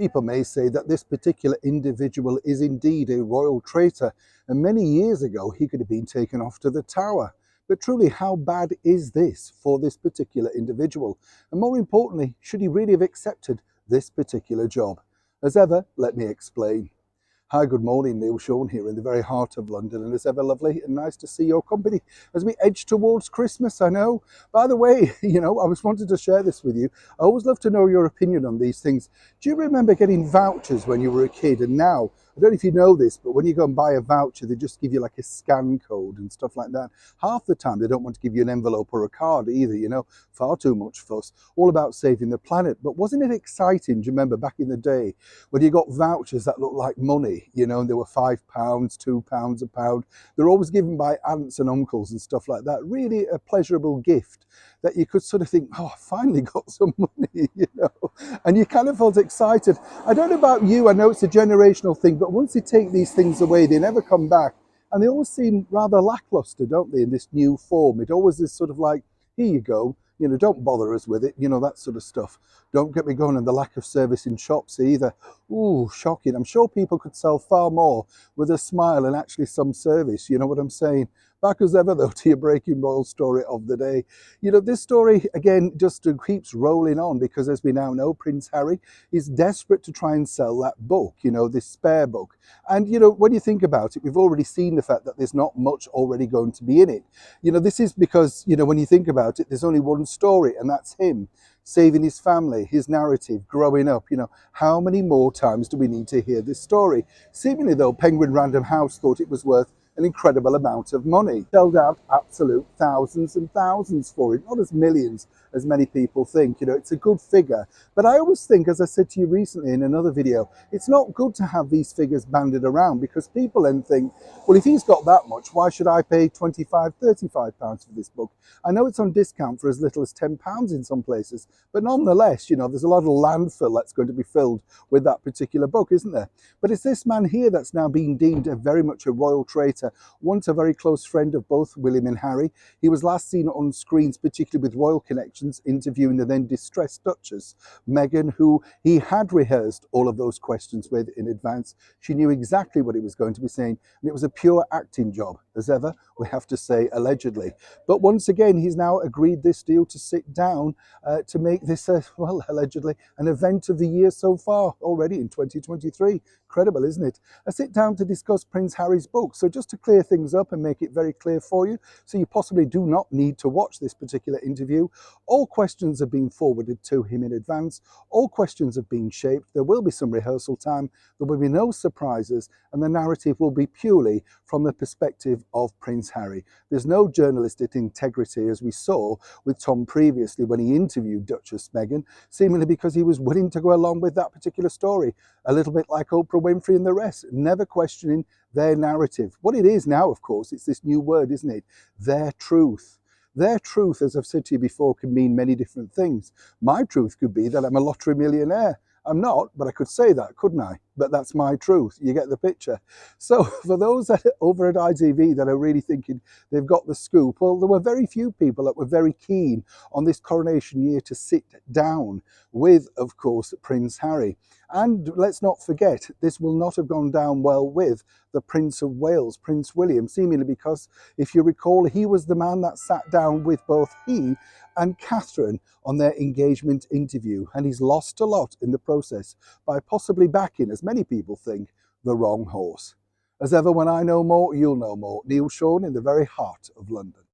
People may say that this particular individual is indeed a royal traitor, and many years ago he could have been taken off to the Tower. But truly, how bad is this for this particular individual? And more importantly, should he really have accepted this particular job? As ever, let me explain. Hi, good morning, Neil Sean here in the very heart of London, and as ever, lovely and nice to see your company as we edge towards Christmas. I know. By the way, I was wanted to share this with you. I always love to know your opinion on these things. Do you remember getting vouchers when you were a kid? And now, I don't know if you know this, but when you go and buy a voucher, they just give you like a scan code and stuff like that. Half the time, they don't want to give you an envelope or a card either, far too much fuss, all about saving the planet. But wasn't it exciting, do you remember back in the day, when you got vouchers that looked like money, and they were £5, £2, a pound. They're always given by aunts and uncles and stuff like that. Really a pleasurable gift that you could sort of think, oh, I finally got some money, and you kind of felt excited. I don't know about you, I know it's a generational thing, but once they take these things away, they never come back. And they always seem rather lackluster, don't they, in this new form? It always is sort of like, here you go, don't bother us with it, that sort of stuff. Don't get me going on the lack of service in shops either. Ooh, shocking. I'm sure people could sell far more with a smile and actually some service, you know what I'm saying? Back as ever, though, to your breaking royal story of the day. This story, again, just keeps rolling on because, as we now know, Prince Harry is desperate to try and sell that book, this spare book. And, when you think about it, we've already seen the fact that there's not much already going to be in it. This is because, when you think about it, there's only one story, and that's him saving his family, his narrative, growing up. How many more times do we need to hear this story? Seemingly, though, Penguin Random House thought it was worth an incredible amount of money. Shelled out absolute thousands and thousands for it, not as millions as many people think. It's a good figure. But I always think, as I said to you recently in another video, it's not good to have these figures banded around because people then think, well, if he's got that much, why should I pay £25, £35 for this book? I know it's on discount for as little as £10 in some places, but nonetheless, there's a lot of landfill that's going to be filled with that particular book, isn't there? But it's this man here that's now being deemed very much a royal traitor, once a very close friend of both William and Harry. He was last seen on screens, particularly with royal connections, interviewing the then distressed Duchess, Meghan, who he had rehearsed all of those questions with in advance. She knew exactly what he was going to be saying, and it was a pure acting job, as ever, we have to say, allegedly. But once again, he's now agreed this deal to sit down to make this, allegedly, an event of the year so far, already in 2023. Incredible, isn't it? A sit down to discuss Prince Harry's book. So just to clear things up and make it very clear for you, so you possibly do not need to watch this particular interview, all questions have been forwarded to him in advance. All questions have been shaped. There will be some rehearsal time. There will be no surprises, and the narrative will be purely from the perspective of Prince Harry. There's no journalistic integrity, as we saw with Tom previously when he interviewed Duchess Meghan, seemingly because he was willing to go along with that particular story. A little bit like Oprah Winfrey and the rest, never questioning their narrative. What it is now, of course, it's this new word, isn't it? Their truth. Their truth, as I've said to you before, can mean many different things. My truth could be that I'm a lottery millionaire. I'm not, but I could say that, couldn't I? But that's my truth. You get the picture. So for those that over at ITV that are really thinking they've got the scoop, well, there were very few people that were very keen on this coronation year to sit down with, of course, Prince Harry. And let's not forget, this will not have gone down well with the Prince of Wales, Prince William, seemingly because, if you recall, he was the man that sat down with both he and Catherine on their engagement interview. And he's lost a lot in the process by possibly backing, as many people think, the wrong horse. As ever, when I know more, you'll know more. Neil Sean in the very heart of London.